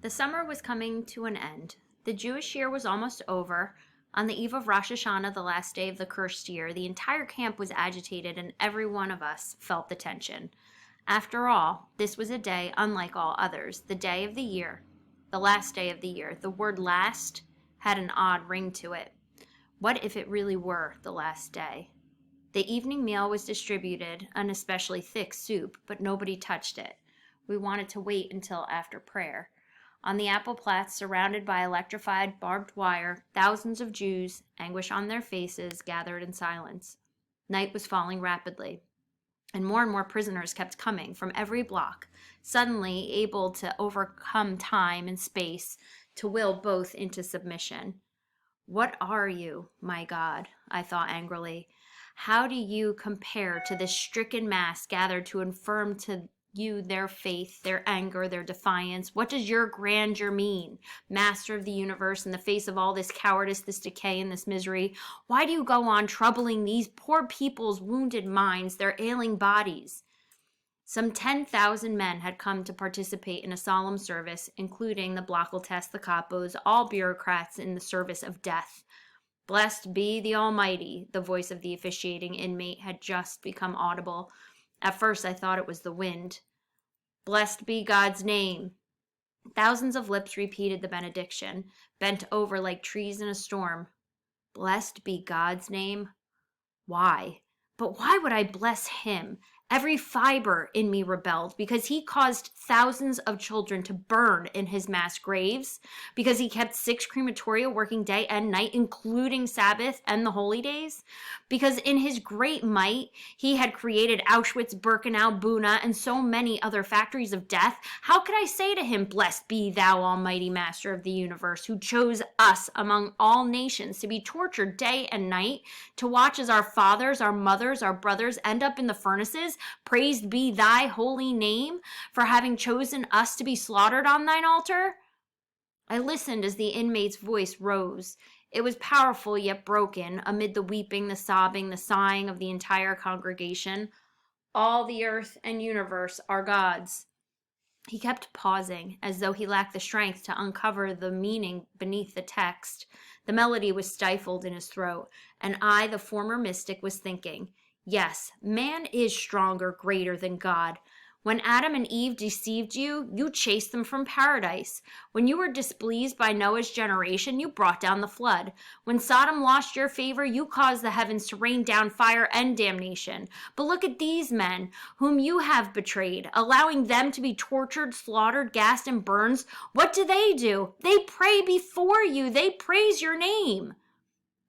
The summer was coming to an end. The Jewish year was almost over. On the eve of Rosh Hashanah, the last day of the cursed year, the entire camp was agitated and every one of us felt the tension. After all, this was a day unlike all others, the day of the year, the last day of the year. The word last had an odd ring to it. What if it really were the last day? The evening meal was distributed, an especially thick soup, but nobody touched it. We wanted to wait until after prayer. On the apple plats, surrounded by electrified barbed wire, thousands of Jews, anguish on their faces, gathered in silence. Night was falling rapidly, and more prisoners kept coming from every block, suddenly able to overcome time and space, to will both into submission. What are you, my God? I thought angrily. How do you compare to this stricken mass gathered to affirm to you their faith, their anger, their defiance? What does your grandeur mean, Master of the universe, in the face of all this cowardice, this decay, and this misery? Why do you go on troubling these poor people's wounded minds, their ailing bodies? Some 10,000 men had come to participate in a solemn service, including the Blockeltest, the Capos, all bureaucrats in the service of death. Blessed be the Almighty, the voice of the officiating inmate had just become audible. At first I thought it was the wind. Blessed be God's name. Thousands of lips repeated the benediction, bent over like trees in a storm. Blessed be God's name? Why? But why would I bless him? Every fiber in me rebelled because he caused thousands of children to burn in his mass graves, because he kept 6 crematoria working day and night, including Sabbath and the holy days, because in his great might he had created Auschwitz, Birkenau, Buna, and so many other factories of death. How could I say to him, blessed be thou, almighty Master of the universe, who chose us among all nations to be tortured day and night, to watch as our fathers, our mothers, our brothers end up in the furnaces? Praised be thy holy name for having chosen us to be slaughtered on thine altar. I listened as the inmate's voice rose. It was powerful yet broken, amid the weeping, the sobbing, the sighing of the entire congregation. All the earth and universe are God's. He kept pausing, as though he lacked the strength to uncover the meaning beneath the text. The melody was stifled in his throat, and I, the former mystic, was thinking, yes, man is stronger, greater than God. When Adam and Eve deceived you, you chased them from paradise. When you were displeased by Noah's generation, you brought down the flood. When Sodom lost your favor, you caused the heavens to rain down fire and damnation. But look at these men, whom you have betrayed, allowing them to be tortured, slaughtered, gassed, and burned. What do? They pray before you. They praise your name.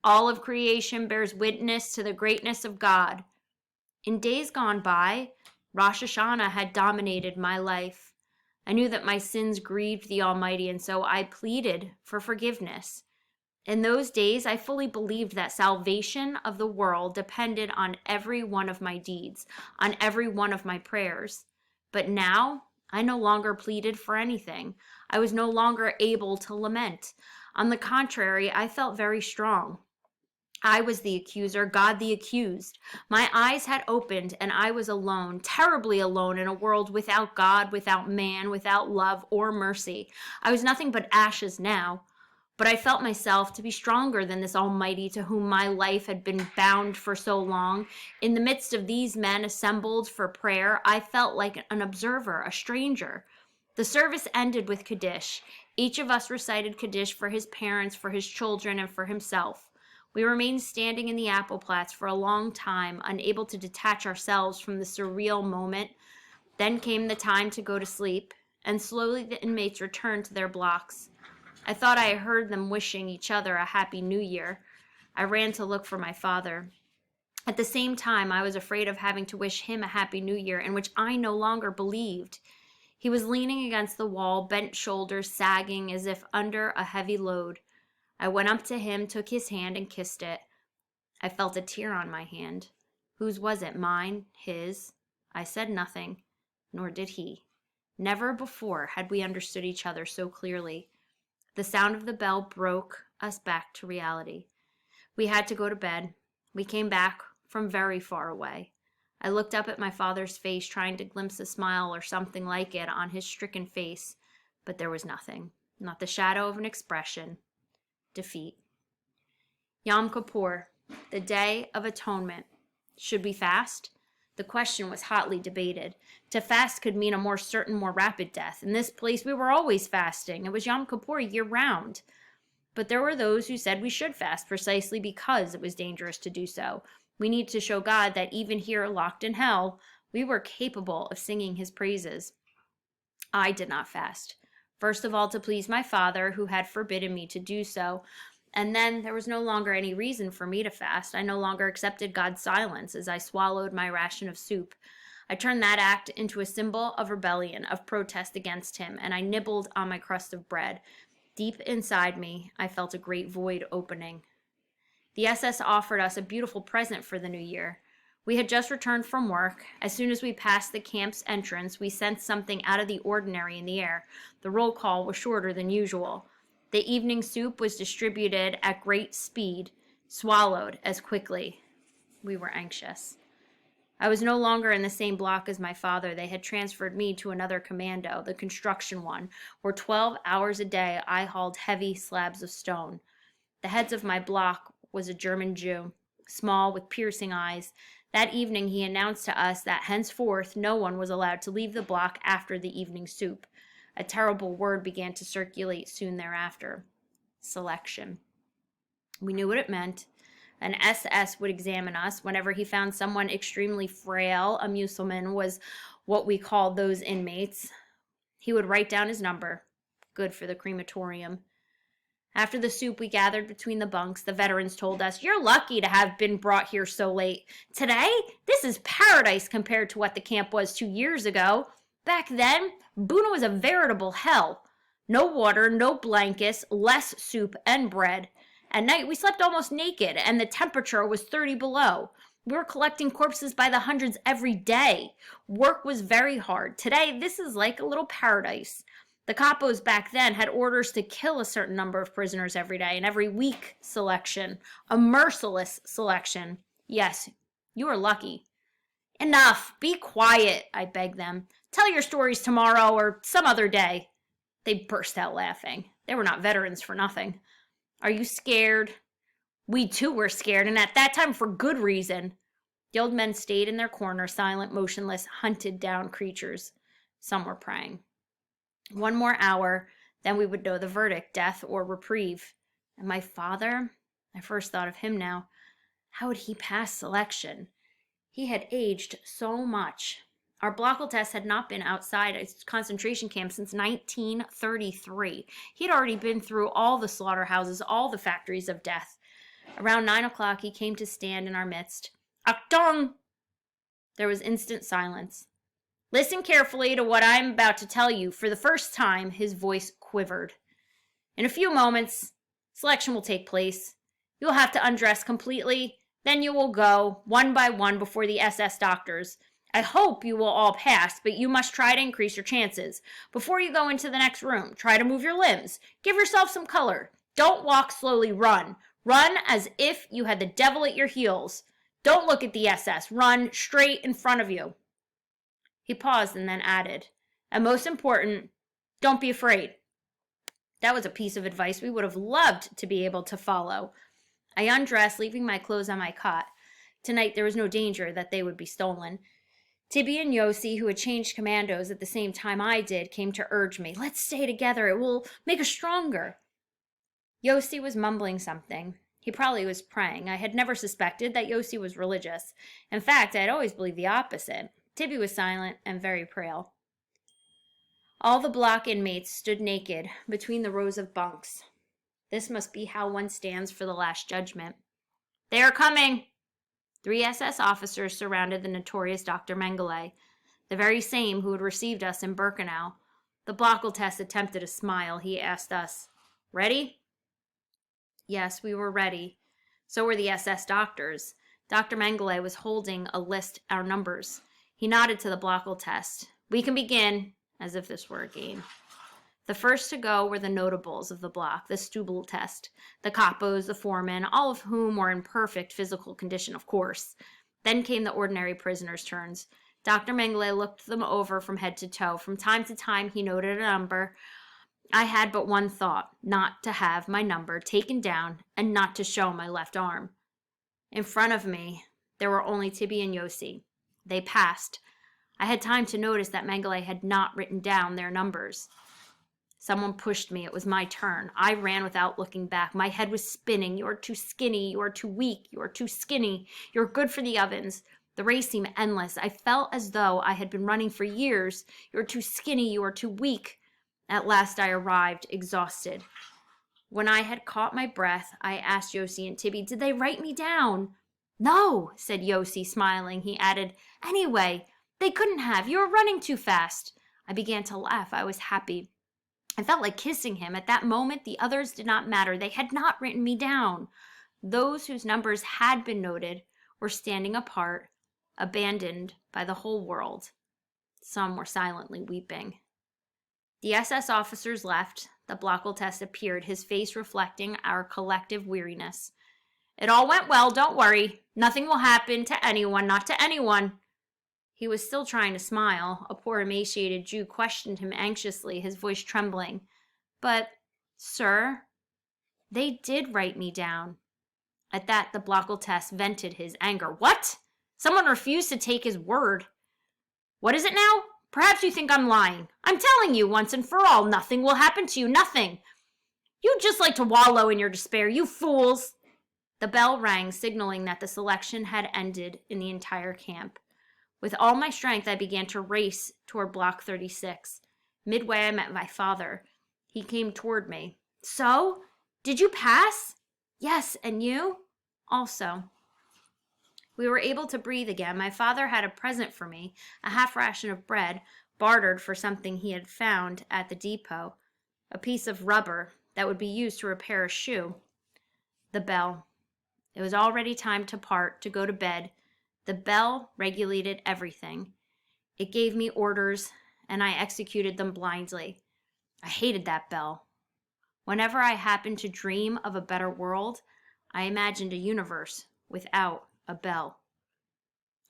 All of creation bears witness to the greatness of God. In days gone by, Rosh Hashanah had dominated my life. I knew that my sins grieved the Almighty, and so I pleaded for forgiveness. In those days, I fully believed that salvation of the world depended on every one of my deeds, on every one of my prayers. But now, I no longer pleaded for anything. I was no longer able to lament. On the contrary, I felt very strong. I was the accuser, God the accused. My eyes had opened, and I was alone, terribly alone in a world without God, without man, without love or mercy. I was nothing but ashes now. But I felt myself to be stronger than this Almighty to whom my life had been bound for so long. In the midst of these men assembled for prayer, I felt like an observer, a stranger. The service ended with Kaddish. Each of us recited Kaddish for his parents, for his children, and for himself. We remained standing in the apple plats for a long time, unable to detach ourselves from the surreal moment. Then came the time to go to sleep, and slowly the inmates returned to their blocks. I thought I heard them wishing each other a happy new year. I ran to look for my father. At the same time, I was afraid of having to wish him a happy new year in which I no longer believed. He was leaning against the wall, bent shoulders sagging as if under a heavy load. I went up to him, took his hand, and kissed it. I felt a tear on my hand. Whose was it, mine? His? I said nothing, nor did he. Never before had we understood each other so clearly. The sound of the bell broke us back to reality. We had to go to bed. We came back from very far away. I looked up at my father's face, trying to glimpse a smile or something like it on his stricken face, But there was nothing, not the shadow of an expression. Defeat. Yom Kippur, the Day of Atonement. Should we fast? The question was hotly debated. To fast could mean a more certain, more rapid death. In this place, we were always fasting. It was Yom Kippur year-round. But there were those who said we should fast precisely because it was dangerous to do so. We need to show God that even here, locked in hell, we were capable of singing his praises. I did not fast. First of all, to please my father, who had forbidden me to do so. And then there was no longer any reason for me to fast. I no longer accepted God's silence as I swallowed my ration of soup. I turned that act into a symbol of rebellion, of protest against him, and I nibbled on my crust of bread. Deep inside me, I felt a great void opening. The SS offered us a beautiful present for the new year. We had just returned from work. As soon as we passed the camp's entrance, we sensed something out of the ordinary in the air. The roll call was shorter than usual. The evening soup was distributed at great speed, swallowed as quickly. We were anxious. I was no longer in the same block as my father. They had transferred me to another commando, the construction one, where 12 hours a day I hauled heavy slabs of stone. The head of my block was a German Jew, small with piercing eyes. That evening he announced to us that henceforth no one was allowed to leave the block after the evening soup. A terrible word began to circulate soon thereafter. Selection. We knew what it meant. An SS would examine us whenever he found someone extremely frail. A Mussulman was what we called those inmates. He would write down his number. Good for the crematorium. After the soup, we gathered between the bunks. The veterans told us, "You're lucky to have been brought here so late. Today, this is paradise compared to what the camp was 2 years ago. Back then, Buna was a veritable hell. No water, no blankets, less soup and bread. At night, we slept almost naked, and the temperature was 30 below. We were collecting corpses by the hundreds every day. Work was very hard. Today, this is like a little paradise. The capos back then had orders to kill a certain number of prisoners every day, and every week selection, a merciless selection. Yes, you are lucky." "Enough, be quiet," I begged them. "Tell your stories tomorrow or some other day." They burst out laughing. They were not veterans for nothing. "Are you scared?" We too were scared, and at that time for good reason. The old men stayed in their corner, silent, motionless, hunted down creatures. Some were praying. 1 more hour, then we would know the verdict, death or reprieve. And my father, I first thought of him now. How would he pass selection? He had aged so much. Our Blockle test had not been outside a concentration camp since 1933. He had already been through all the slaughterhouses, all the factories of death. Around 9 o'clock, he came to stand in our midst. "Achtung!" There was instant silence. "Listen carefully to what I am about to tell you." For the first time, his voice quivered. "In a few moments, selection will take place. You will have to undress completely. Then you will go, one by one, before the SS doctors. I hope you will all pass, but you must try to increase your chances. Before you go into the next room, try to move your limbs. Give yourself some color. Don't walk slowly, run. Run as if you had the devil at your heels. Don't look at the SS. Run straight in front of you." He paused and then added, "And most important, don't be afraid." That was a piece of advice we would have loved to be able to follow. I undressed, leaving my clothes on my cot. Tonight there was no danger that they would be stolen. Tibby and Yossi, who had changed commandos at the same time I did, came to urge me. "Let's stay together. It will make us stronger." Yossi was mumbling something. He probably was praying. I had never suspected that Yossi was religious. In fact, I had always believed the opposite. Tibby was silent and very pale. All the block inmates stood naked between the rows of bunks. This must be how one stands for the Last Judgment. "They are coming!" 3 SS officers surrounded the notorious Dr. Mengele, the very same who had received us in Birkenau. The Blockle test attempted a smile. He asked us, "Ready?" Yes, we were ready. So were the SS doctors. Dr. Mengele was holding a list, our numbers. He nodded to the Blockle test. "We can begin," as if this were a game. The first to go were the notables of the block, the Stubble test, the capos, the foremen, all of whom were in perfect physical condition, of course. Then came the ordinary prisoners' turns. Dr. Mengele looked them over from head to toe. From time to time, he noted a number. I had but one thought, not to have my number taken down and not to show my left arm. In front of me, there were only Tibby and Yossi. They passed. I had time to notice that Mengele had not written down their numbers. Someone pushed me. It was my turn. I ran without looking back. My head was spinning. You are too skinny. You are too weak. You are too skinny. You're good for the ovens. The race seemed endless. I felt as though I had been running for years. You're too skinny. You are too weak. At last I arrived, exhausted. When I had caught my breath, I asked Yossi and Tibby, did they write me down? No, said Yossi, smiling. He added, anyway, they couldn't have. You were running too fast. I began to laugh. I was happy. I felt like kissing him. At that moment, the others did not matter. They had not written me down. Those whose numbers had been noted were standing apart, abandoned by the whole world. Some were silently weeping. The SS officers left. The Blockeltest appeared, his face reflecting our collective weariness. It all went well, don't worry. Nothing will happen to anyone, not to anyone. He was still trying to smile. A poor emaciated Jew questioned him anxiously, his voice trembling. But, sir, they did write me down. At that, the Blockeltest vented his anger. What? Someone refused to take his word. What is it now? Perhaps you think I'm lying. I'm telling you once and for all, nothing will happen to you, nothing. You just like to wallow in your despair, you fools. The bell rang, signaling that the selection had ended in the entire camp. With all my strength, I began to race toward Block 36. Midway, I met my father. He came toward me. So? Did you pass? Yes, and you? Also. We were able to breathe again. My father had a present for me, a half ration of bread, bartered for something he had found at the depot, a piece of rubber that would be used to repair a shoe. The bell. It was already time to part, to go to bed. The bell regulated everything. It gave me orders, and I executed them blindly. I hated that bell. Whenever I happened to dream of a better world, I imagined a universe without a bell.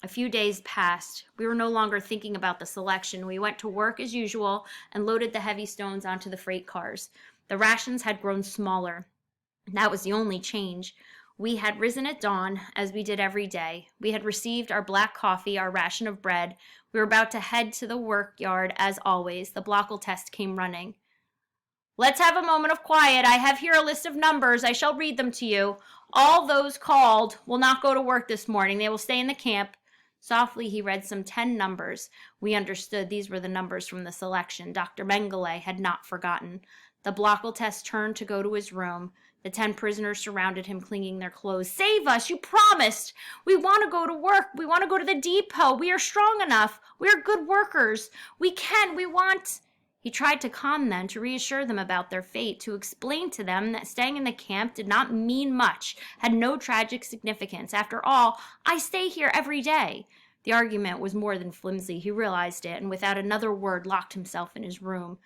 A few days passed. We were no longer thinking about the selection. We went to work as usual and loaded the heavy stones onto the freight cars. The rations had grown smaller. That was the only change. We had risen at dawn, as we did every day. We had received our black coffee, our ration of bread. We were about to head to the work yard, as always. The Blockeltest came running. Let's have a moment of quiet. I have here a list of numbers. I shall read them to you. All those called will not go to work this morning. They will stay in the camp. Softly, he read some 10 numbers. We understood these were the numbers from the selection. Dr. Mengele had not forgotten. The Blockeltest turned to go to his room. The 10 prisoners surrounded him, clinging their clothes. Save us! You promised! We want to go to work. We want to go to the depot. We are strong enough. We are good workers. We can. We want... He tried to calm them, to reassure them about their fate, to explain to them that staying in the camp did not mean much, had no tragic significance. After all, I stay here every day. The argument was more than flimsy. He realized it, and without another word locked himself in his room.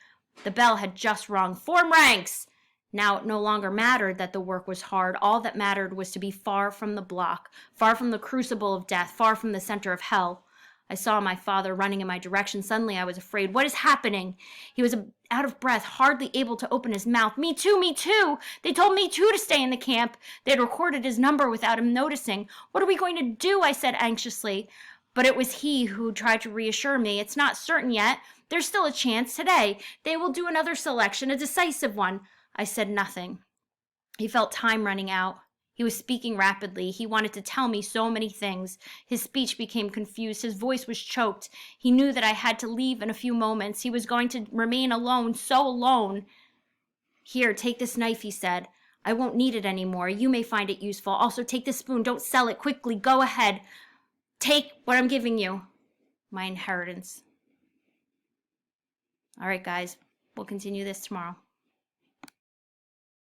The bell had just rung. Form ranks! Now it no longer mattered that the work was hard. All that mattered was to be far from the block, far from the crucible of death, far from the center of hell. I saw my father running in my direction. Suddenly I was afraid. What is happening? He was out of breath, hardly able to open his mouth. Me too, me too. They told me too to stay in the camp. They had recorded his number without him noticing. What are we going to do? I said anxiously. But it was he who tried to reassure me. It's not certain yet. There's still a chance today. They will do another selection, a decisive one. I said nothing. He felt time running out. He was speaking rapidly. He wanted to tell me so many things. His speech became confused. His voice was choked. He knew that I had to leave in a few moments. He was going to remain alone, so alone. Here, take this knife, he said. I won't need it anymore. You may find it useful. Also, take this spoon. Don't sell it. Quickly, go ahead. Take what I'm giving you. My inheritance. All right, guys. We'll continue this tomorrow.